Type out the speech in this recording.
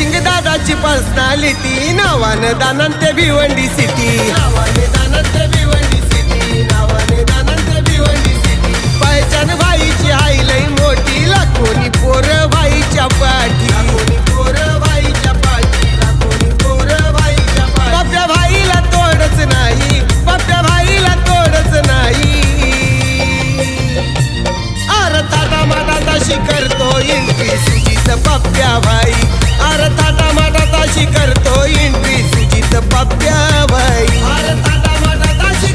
जयसिंग दादाची पर्सनॅलिटी नावाने दानंते भिवंडी सिटी पहिचान भाईची आई लई मोठी लाखोनी पोर भाईच्या पाठी पप्प्या भाईला तोडच नाही पप्प्या भाईला तोडच नाही अरे थाटा माटाताशी करतो एंट्री सुजित पप्प्या भाई अरे थाटा माटाताशी करतो एंट्री सुजित पप्प्या भाई अरे थाटा माटाताशी